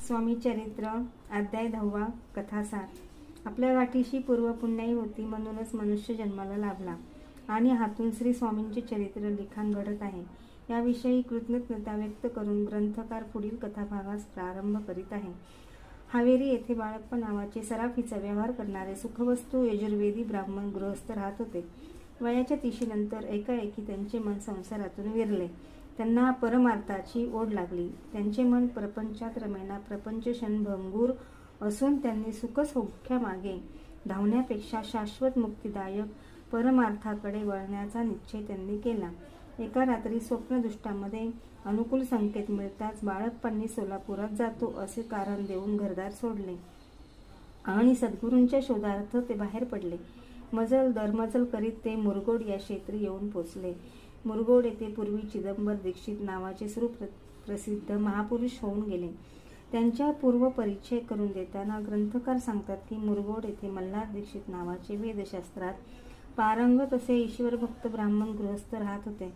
स्वामी चरित्र अध्याय 10 कथासार. आपल्या गाठीशी पूर्वपुण्याई होती म्हणूनच मनुष्य जन्माला लाभला आणि हातून श्री स्वामींचे चरित्र लिखाण घडत आहे. याविषयी कृतज्ञता व्यक्त करून ग्रंथकार पुढील कथाभागास प्रारंभ करीत आहे. हावेरी येथे बाळप्पा नावाचे सराफीचा व्यवहार करणारे सुखवस्तू यजुर्वेदी ब्राह्मण गृहस्थ राहत होते. वयाच्या 30 नंतर एकाएकी त्यांचे मन संसारातून विरले. त्यांना परमार्थाची ओढ लागली. त्यांचे मन प्रपंचात रमेना. प्रपंच क्षणभंगूर असून त्यांनी सुखसौख्यामागे धावण्यापेक्षा शाश्वत मुक्तिदायक परमार्थाकडे वळण्याचा निश्चय त्यांनी केला. एका रात्री स्वप्नदृष्टामध्ये अनुकूल संकेत मिळताच बाळप्पांनी सोलापुरात जातो असे कारण देऊन घरदार सोडले आणि सद्गुरूंच्या शोधार्थ ते बाहेर पडले. मजल दरमजल करीत ते मुरगोड या क्षेत्री येऊन पोचले. मुरगोड येथे पूर्वी चिदंबर दीक्षित नावाचे सुप्रसिद्ध महापुरुष होऊन गेले. त्यांच्या पूर्व परिचय करून देताना ग्रंथकार सांगतात की मुरगोड येथे मल्हार दीक्षित नावाचे वेदशास्त्रात पारंगत असे ईश्वरभक्त ब्राह्मण गृहस्थ राहत होते.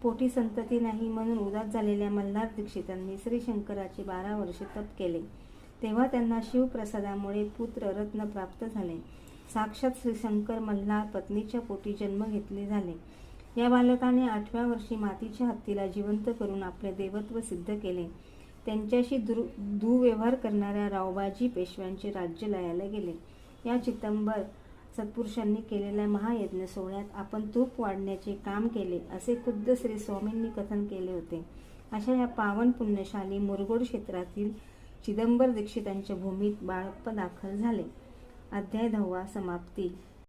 पोटी संतती नाही म्हणून उदास झालेल्या मल्हार दीक्षितांनी श्री शंकराचे 12 वर्षे तप केले. तेव्हा त्यांना शिवप्रसादामुळे पुत्र रत्न प्राप्त झाले. साक्षात श्री शंकर मल्हार पत्नीच्या पोटी जन्म घेतले झाले. या बालकाने 8व्या वर्षी मातीच्या हत्तीला जिवंत करून आपले देवत्व सिद्ध केले. त्यांच्याशी दुव्यवहार करणाऱ्या रावबाजी पेशव्यांचे राज्य लयाला गेले. या चिदंबर सत्पुरुषांनी केलेल्या महायज्ञ सोहळ्यात आपण तूप वाढण्याचे काम केले असे खुद्द श्री स्वामींनी कथन केले होते. अशा या पावन पुण्यशाली मुरगोड क्षेत्रातील चिदंबर दीक्षितांच्या भूमीत बाळप्पा दाखल झाले. अध्याय 10 समाप्ती.